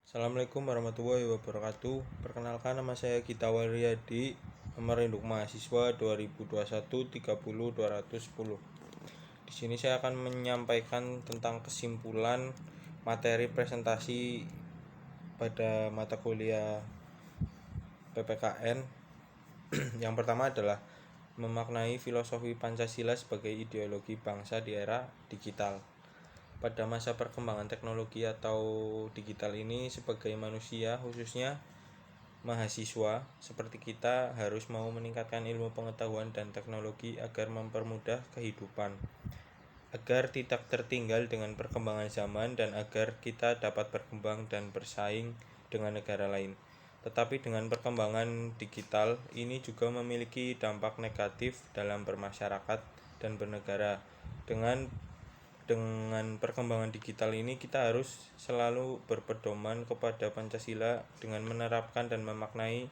Assalamualaikum warahmatullahi wabarakatuh. Perkenalkan, nama saya Gita Waryadi, nomor induk mahasiswa 2021 30 210. Di sini saya akan menyampaikan tentang kesimpulan materi presentasi pada mata kuliah PPKN. Yang pertama adalah memaknai filosofi Pancasila sebagai ideologi bangsa di era digital. Pada masa perkembangan teknologi atau digital ini, sebagai manusia, khususnya mahasiswa seperti kita, harus mau meningkatkan ilmu pengetahuan dan teknologi agar mempermudah kehidupan, agar tidak tertinggal dengan perkembangan zaman, dan agar kita dapat berkembang dan bersaing dengan negara lain. Tetapi dengan perkembangan digital ini juga memiliki dampak negatif dalam bermasyarakat dan bernegara. Dengan perkembangan digital ini, kita harus selalu berpedoman kepada Pancasila dengan menerapkan dan memaknai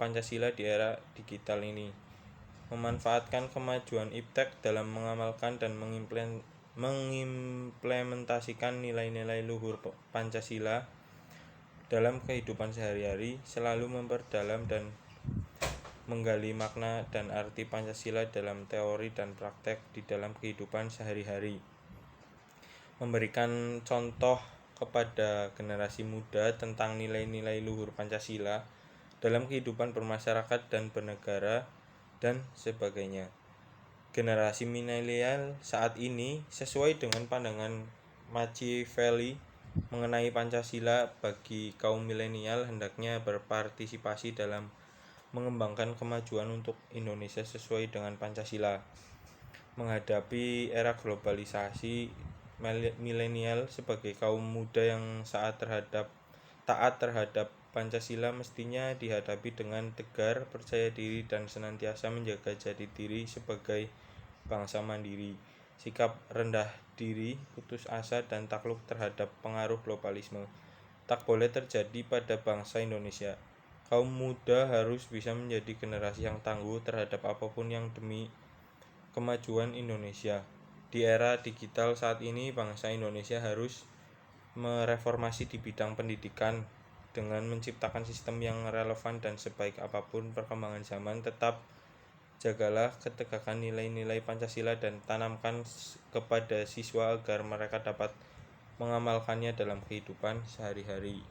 Pancasila di era digital ini, memanfaatkan kemajuan iptek dalam mengamalkan dan mengimplementasikan nilai-nilai luhur Pancasila dalam kehidupan sehari-hari, selalu memperdalam dan menggali makna dan arti Pancasila dalam teori dan praktek di dalam kehidupan sehari-hari, memberikan contoh kepada generasi muda tentang nilai-nilai luhur Pancasila dalam kehidupan bermasyarakat dan bernegara, dan sebagainya. Generasi milenial saat ini, sesuai dengan pandangan Machiavelli mengenai Pancasila, bagi kaum milenial hendaknya berpartisipasi dalam mengembangkan kemajuan untuk Indonesia sesuai dengan Pancasila. Menghadapi era globalisasi, milenial sebagai kaum muda yang taat terhadap Pancasila mestinya dihadapi dengan tegar, percaya diri, dan senantiasa menjaga jati diri sebagai bangsa mandiri, sikap rendah diri, putus asa, dan takluk terhadap pengaruh globalisme tak boleh terjadi pada bangsa Indonesia. Kaum muda harus bisa menjadi generasi yang tangguh terhadap apapun yang demi kemajuan Indonesia. Di era digital saat ini, bangsa Indonesia harus mereformasi di bidang pendidikan dengan menciptakan sistem yang relevan dan sebaik apapun perkembangan zaman. Tetap jagalah ketegakan nilai-nilai Pancasila dan tanamkan kepada siswa agar mereka dapat mengamalkannya dalam kehidupan sehari-hari.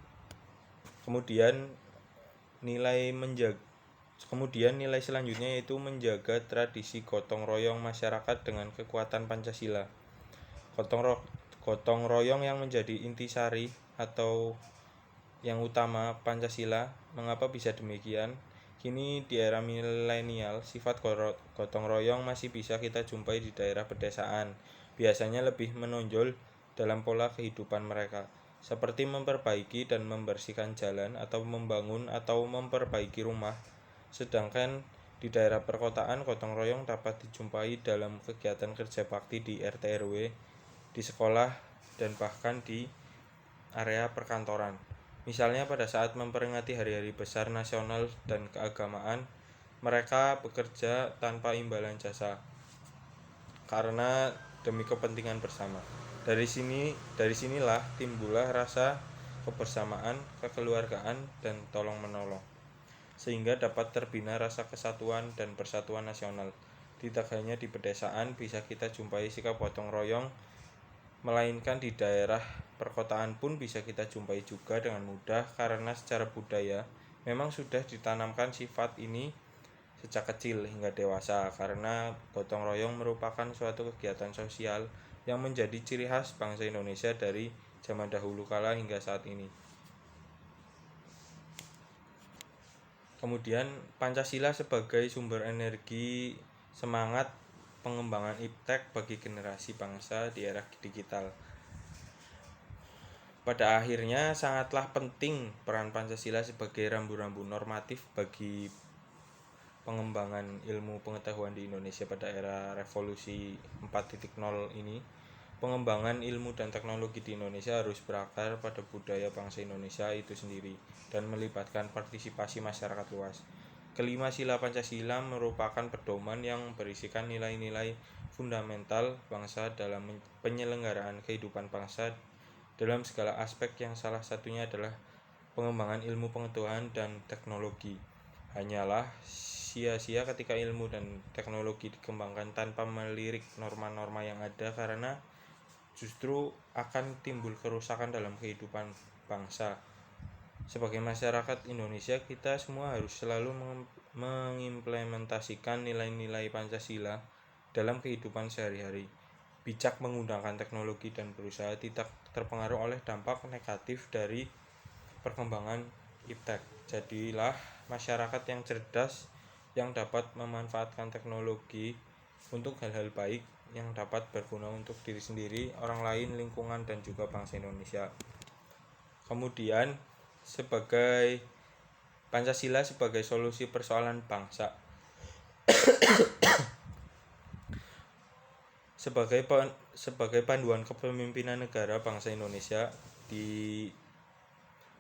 Kemudian nilai selanjutnya yaitu menjaga tradisi gotong royong masyarakat dengan kekuatan Pancasila. Gotong royong yang menjadi intisari atau yang utama Pancasila. Mengapa bisa demikian? Kini di era milenial, sifat gotong royong masih bisa kita jumpai di daerah pedesaan. Biasanya lebih menonjol dalam pola kehidupan mereka, seperti memperbaiki dan membersihkan jalan, atau membangun atau memperbaiki rumah. Sedangkan di daerah perkotaan, gotong royong dapat dijumpai dalam kegiatan kerja bakti di RT RW, di sekolah, dan bahkan di area perkantoran. Misalnya pada saat memperingati hari-hari besar nasional dan keagamaan, mereka bekerja tanpa imbalan jasa karena demi kepentingan bersama. Dari sinilah timbullah rasa kebersamaan, kekeluargaan, dan tolong menolong, sehingga dapat terbina rasa kesatuan dan persatuan nasional. Tidak hanya di pedesaan bisa kita jumpai sikap gotong royong, melainkan di daerah perkotaan pun bisa kita jumpai juga dengan mudah, karena secara budaya memang sudah ditanamkan sifat ini sejak kecil hingga dewasa, karena gotong royong merupakan suatu kegiatan sosial yang menjadi ciri khas bangsa Indonesia dari zaman dahulu kala hingga saat ini. Kemudian Pancasila sebagai sumber energi semangat pengembangan iptek bagi generasi bangsa di era digital. Pada akhirnya sangatlah penting peran Pancasila sebagai rambu-rambu normatif bagi pengembangan ilmu pengetahuan di Indonesia pada era revolusi 4.0 ini. Pengembangan ilmu dan teknologi di Indonesia harus berakar pada budaya bangsa Indonesia itu sendiri dan melibatkan partisipasi masyarakat luas. Kelima sila Pancasila merupakan pedoman yang berisikan nilai-nilai fundamental bangsa dalam penyelenggaraan kehidupan bangsa dalam segala aspek yang salah satunya adalah pengembangan ilmu pengetahuan dan teknologi. Hanyalah sia-sia ketika ilmu dan teknologi dikembangkan tanpa melirik norma-norma yang ada, karena justru akan timbul kerusakan dalam kehidupan bangsa. Sebagai masyarakat Indonesia, kita semua harus selalu mengimplementasikan nilai-nilai Pancasila dalam kehidupan sehari-hari. Bijak menggunakan teknologi dan berusaha tidak terpengaruh oleh dampak negatif dari perkembangan iptek. Jadilah masyarakat yang cerdas, yang dapat memanfaatkan teknologi untuk hal-hal baik yang dapat berguna untuk diri sendiri, orang lain, lingkungan, dan juga bangsa Indonesia. Kemudian, sebagai Pancasila sebagai solusi persoalan bangsa. Sebagai panduan kepemimpinan negara bangsa Indonesia,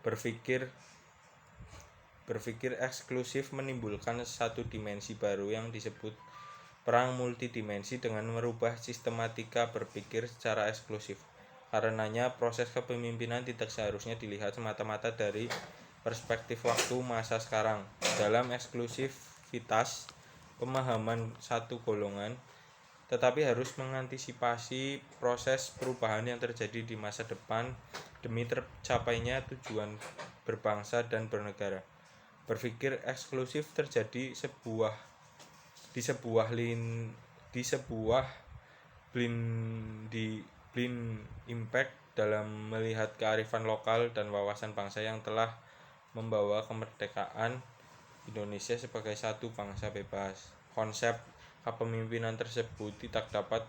berpikir eksklusif menimbulkan satu dimensi baru yang disebut perang multidimensi dengan merubah sistematika berpikir secara eksklusif. Karenanya, proses kepemimpinan tidak seharusnya dilihat semata-mata dari perspektif waktu masa sekarang. Dalam eksklusivitas pemahaman satu golongan, tetapi harus mengantisipasi proses perubahan yang terjadi di masa depan demi tercapainya tujuan berbangsa dan bernegara. Berpikir eksklusif terjadi di sebuah blind impact dalam melihat kearifan lokal dan wawasan bangsa yang telah membawa kemerdekaan Indonesia sebagai satu bangsa bebas. Konsep kepemimpinan tersebut tidak dapat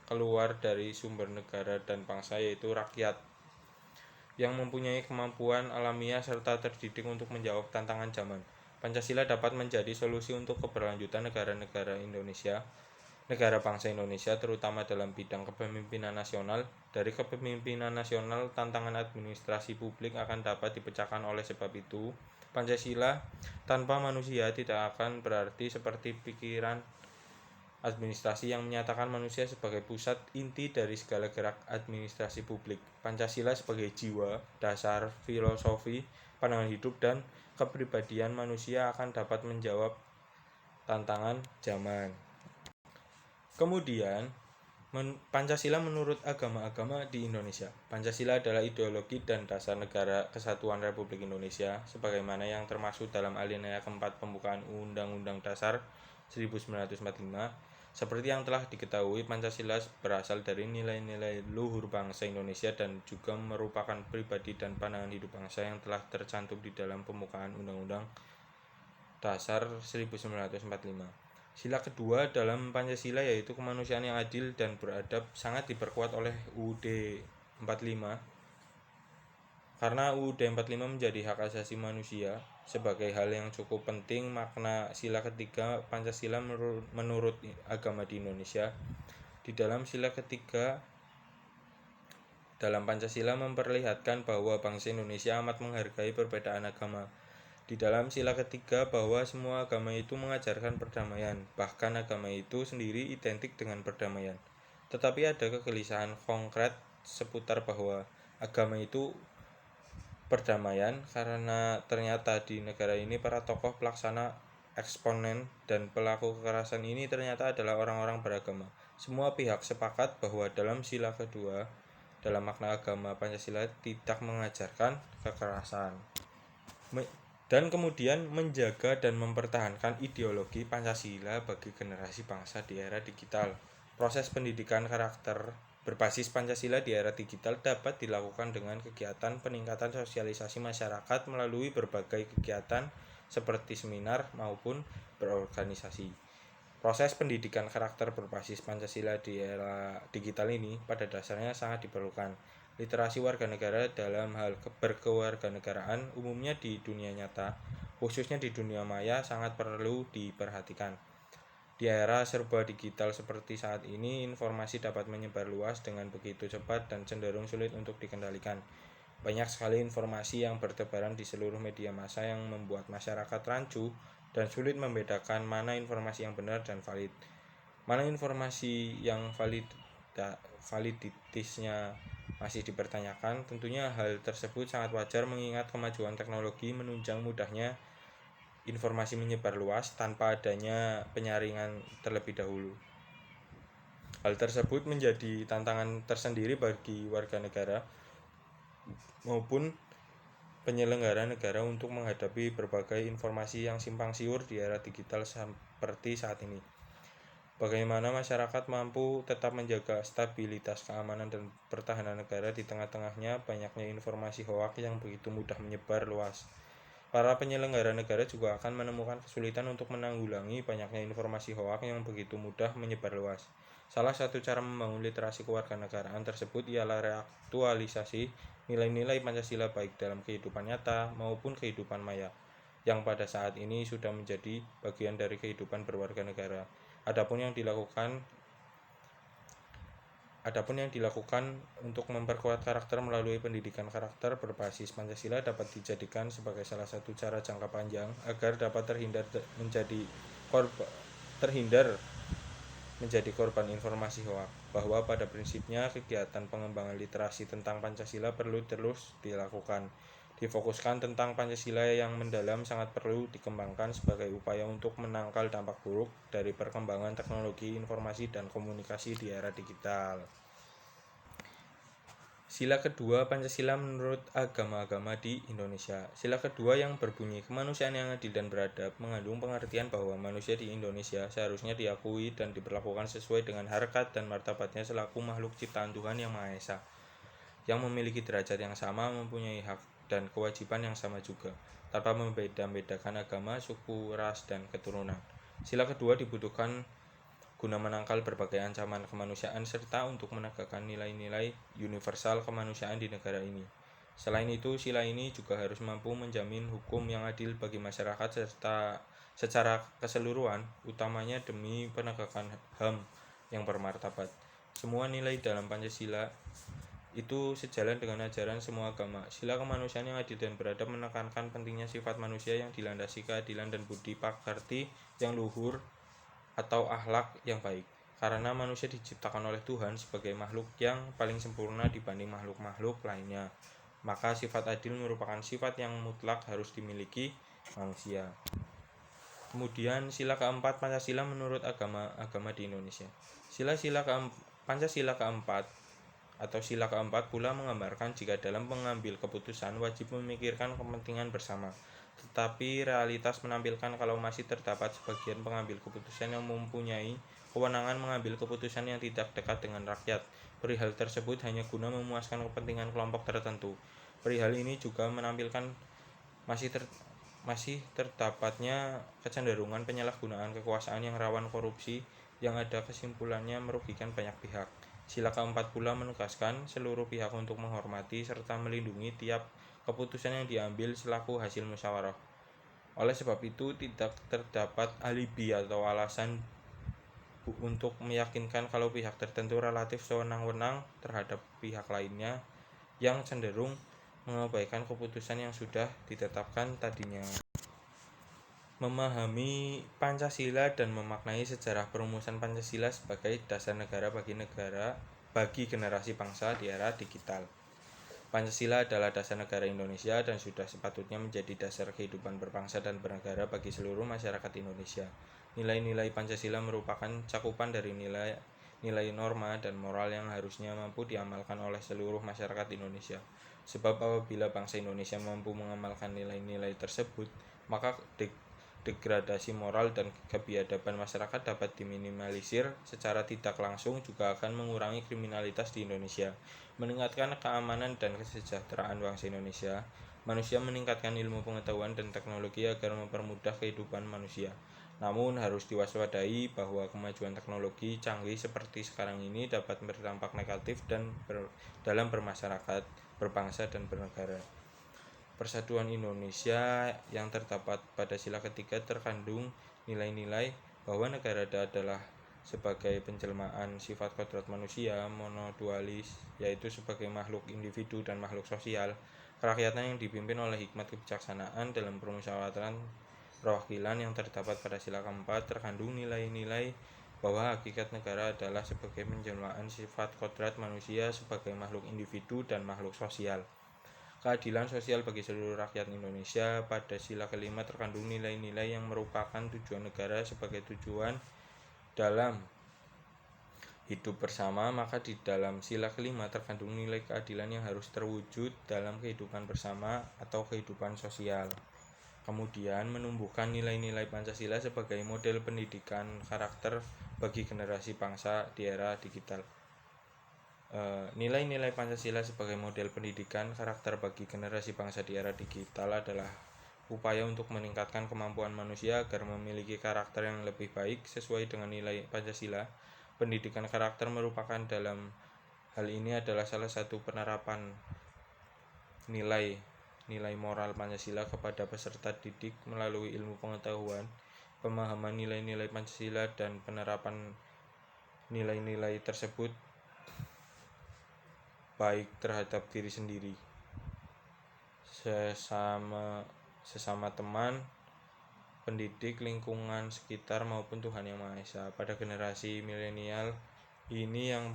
keluar dari sumber negara dan bangsa, yaitu rakyat yang mempunyai kemampuan alamiah serta terdidik untuk menjawab tantangan zaman. Pancasila dapat menjadi solusi untuk keberlanjutan negara bangsa Indonesia, terutama dalam bidang kepemimpinan nasional. Dari kepemimpinan nasional, tantangan administrasi publik akan dapat dipecahkan. Oleh sebab itu, Pancasila tanpa manusia tidak akan berarti seperti pikiran administrasi yang menyatakan manusia sebagai pusat inti dari segala gerak administrasi publik. Pancasila sebagai jiwa, dasar, filosofi, pandangan hidup, dan kepribadian manusia akan dapat menjawab tantangan zaman. Kemudian, Pancasila menurut agama-agama di Indonesia. Pancasila adalah ideologi dan dasar negara kesatuan Republik Indonesia, sebagaimana yang termasuk dalam alinea keempat pembukaan Undang-Undang Dasar 1945. Seperti yang telah diketahui, Pancasila berasal dari nilai-nilai luhur bangsa Indonesia dan juga merupakan pribadi dan pandangan hidup bangsa yang telah tercantum di dalam pembukaan Undang-Undang Dasar 1945. Sila kedua dalam Pancasila, yaitu kemanusiaan yang adil dan beradab, sangat diperkuat oleh UUD 45. Karena UUD 45 menjadi hak asasi manusia sebagai hal yang cukup penting, makna sila ketiga Pancasila menurut agama di Indonesia. Di dalam sila ketiga dalam Pancasila memperlihatkan bahwa bangsa Indonesia amat menghargai perbedaan agama. Di dalam sila ketiga bahwa semua agama itu mengajarkan perdamaian, bahkan agama itu sendiri identik dengan perdamaian. Tetapi ada kegelisahan konkret seputar bahwa agama itu perdamaian, karena ternyata di negara ini para tokoh pelaksana, eksponen, dan pelaku kekerasan ini ternyata adalah orang-orang beragama. Semua pihak sepakat bahwa dalam sila kedua, dalam makna agama, Pancasila tidak mengajarkan kekerasan. Dan kemudian menjaga dan mempertahankan ideologi Pancasila bagi generasi bangsa di era digital. Proses pendidikan karakter berbasis Pancasila di era digital dapat dilakukan dengan kegiatan peningkatan sosialisasi masyarakat melalui berbagai kegiatan seperti seminar maupun berorganisasi. Proses pendidikan karakter berbasis Pancasila di era digital ini pada dasarnya sangat diperlukan. Literasi warga negara dalam hal berkewarganegaraan umumnya di dunia nyata, khususnya di dunia maya, sangat perlu diperhatikan. Di era serba digital seperti saat ini, informasi dapat menyebar luas dengan begitu cepat dan cenderung sulit untuk dikendalikan. Banyak sekali informasi yang bertebaran di seluruh media massa yang membuat masyarakat rancu dan sulit membedakan mana informasi yang benar dan valid, mana informasi yang validitasnya masih dipertanyakan. Tentunya hal tersebut sangat wajar mengingat kemajuan teknologi menunjang mudahnya informasi menyebar luas tanpa adanya penyaringan terlebih dahulu. Hal tersebut menjadi tantangan tersendiri bagi warga negara maupun penyelenggara negara untuk menghadapi berbagai informasi yang simpang siur di era digital seperti saat ini. Bagaimana masyarakat mampu tetap menjaga stabilitas keamanan dan pertahanan negara di tengah-tengahnya banyaknya informasi hoaks yang begitu mudah menyebar luas. Para penyelenggara negara juga akan menemukan kesulitan untuk menanggulangi banyaknya informasi hoaks yang begitu mudah menyebar luas. Salah satu cara membangun literasi kewarganegaraan tersebut ialah reaktualisasi nilai-nilai Pancasila baik dalam kehidupan nyata maupun kehidupan maya, yang pada saat ini sudah menjadi bagian dari kehidupan berwarga negara. Adapun yang dilakukan untuk memperkuat karakter melalui pendidikan karakter berbasis Pancasila dapat dijadikan sebagai salah satu cara jangka panjang agar dapat terhindar menjadi korban informasi hoaks, bahwa pada prinsipnya kegiatan pengembangan literasi tentang Pancasila perlu terus dilakukan. Difokuskan tentang Pancasila yang mendalam sangat perlu dikembangkan sebagai upaya untuk menangkal dampak buruk dari perkembangan teknologi informasi dan komunikasi di era digital. Sila kedua Pancasila menurut agama-agama di Indonesia. Sila kedua yang berbunyi kemanusiaan yang adil dan beradab mengandung pengertian bahwa manusia di Indonesia seharusnya diakui dan diperlakukan sesuai dengan harkat dan martabatnya selaku makhluk ciptaan Tuhan Yang Maha Esa, yang memiliki derajat yang sama, mempunyai hak dan kewajiban yang sama juga, tanpa membeda-bedakan agama, suku, ras, dan keturunan. Sila kedua dibutuhkan guna menangkal berbagai ancaman kemanusiaan serta untuk menegakkan nilai-nilai universal kemanusiaan di negara ini. Selain itu, sila ini juga harus mampu menjamin hukum yang adil bagi masyarakat serta secara keseluruhan, utamanya demi penegakan HAM yang bermartabat. Semua nilai dalam Pancasila itu sejalan dengan ajaran semua agama. Sila kemanusiaan yang adil dan beradab menekankan pentingnya sifat manusia yang dilandasi keadilan dan budi pekerti yang luhur atau akhlak yang baik, karena manusia diciptakan oleh Tuhan sebagai makhluk yang paling sempurna dibanding makhluk-makhluk lainnya. Maka sifat adil merupakan sifat yang mutlak harus dimiliki manusia. Kemudian sila keempat Pancasila menurut agama-agama di Indonesia. Pancasila keempat atau sila keempat pula menggambarkan jika dalam mengambil keputusan wajib memikirkan kepentingan bersama. Tetapi realitas menampilkan kalau masih terdapat sebagian pengambil keputusan yang mempunyai kewenangan mengambil keputusan yang tidak dekat dengan rakyat. Perihal tersebut hanya guna memuaskan kepentingan kelompok tertentu. Perihal ini juga menampilkan masih terdapatnya kecenderungan penyalahgunaan kekuasaan yang rawan korupsi yang ada kesimpulannya merugikan banyak pihak. Sila keempat pula menugaskan seluruh pihak untuk menghormati serta melindungi tiap keputusan yang diambil selaku hasil musyawarah. Oleh sebab itu, tidak terdapat alibi atau alasan untuk meyakinkan kalau pihak tertentu relatif sewenang-wenang terhadap pihak lainnya yang cenderung mengabaikan keputusan yang sudah ditetapkan tadinya. Memahami Pancasila dan memaknai sejarah perumusan Pancasila sebagai dasar negara bagi generasi bangsa di era digital. Pancasila adalah dasar negara Indonesia dan sudah sepatutnya menjadi dasar kehidupan berbangsa dan bernegara bagi seluruh masyarakat Indonesia. Nilai-nilai Pancasila merupakan cakupan dari nilai norma dan moral yang harusnya mampu diamalkan oleh seluruh masyarakat Indonesia. Sebab apabila bangsa Indonesia mampu mengamalkan nilai-nilai tersebut, maka degradasi moral dan kebiadaban masyarakat dapat diminimalisir secara tidak langsung, juga akan mengurangi kriminalitas di Indonesia, meningkatkan keamanan dan kesejahteraan bangsa Indonesia. Manusia meningkatkan ilmu pengetahuan dan teknologi agar mempermudah kehidupan manusia. Namun harus diwaspadai bahwa kemajuan teknologi canggih seperti sekarang ini dapat berdampak negatif dalam bermasyarakat, berbangsa dan bernegara. Persatuan Indonesia yang terdapat pada sila ketiga terkandung nilai-nilai bahwa negara adalah sebagai penjelmaan sifat kodrat manusia monodualis, yaitu sebagai makhluk individu dan makhluk sosial, kerakyatan yang dipimpin oleh hikmat kebijaksanaan dalam permusyawaratan perwakilan yang terdapat pada sila keempat terkandung nilai-nilai bahwa hakikat negara adalah sebagai penjelmaan sifat kodrat manusia sebagai makhluk individu dan makhluk sosial. Keadilan sosial bagi seluruh rakyat Indonesia. Pada sila kelima terkandung nilai-nilai yang merupakan tujuan negara sebagai tujuan dalam hidup bersama, maka di dalam sila kelima terkandung nilai keadilan yang harus terwujud dalam kehidupan bersama atau kehidupan sosial. Kemudian menumbuhkan nilai-nilai Pancasila sebagai model pendidikan karakter bagi generasi bangsa di era digital. Nilai-nilai Pancasila sebagai model pendidikan karakter bagi generasi bangsa di era digital adalah upaya untuk meningkatkan kemampuan manusia agar memiliki karakter yang lebih baik sesuai dengan nilai Pancasila. Pendidikan karakter merupakan dalam hal ini adalah salah satu penerapan nilai moral Pancasila kepada peserta didik melalui ilmu pengetahuan, pemahaman nilai-nilai Pancasila, dan penerapan nilai-nilai tersebut baik terhadap diri sendiri, sesama teman, pendidik, lingkungan sekitar maupun Tuhan Yang Maha Esa. Pada generasi milenial ini yang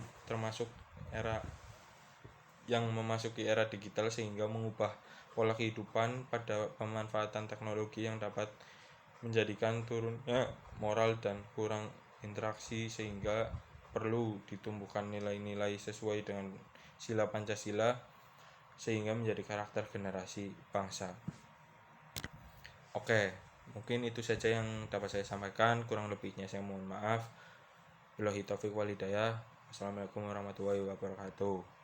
memasuki era digital sehingga mengubah pola kehidupan pada pemanfaatan teknologi yang dapat menjadikan turunnya moral dan kurang interaksi, sehingga perlu ditumbuhkan nilai-nilai sesuai dengan sila Pancasila sehingga menjadi karakter generasi bangsa. Oke, mungkin itu saja yang dapat saya sampaikan, kurang lebihnya saya mohon maaf. Billahi taufiq wal hidayah. Assalamualaikum warahmatullahi wabarakatuh.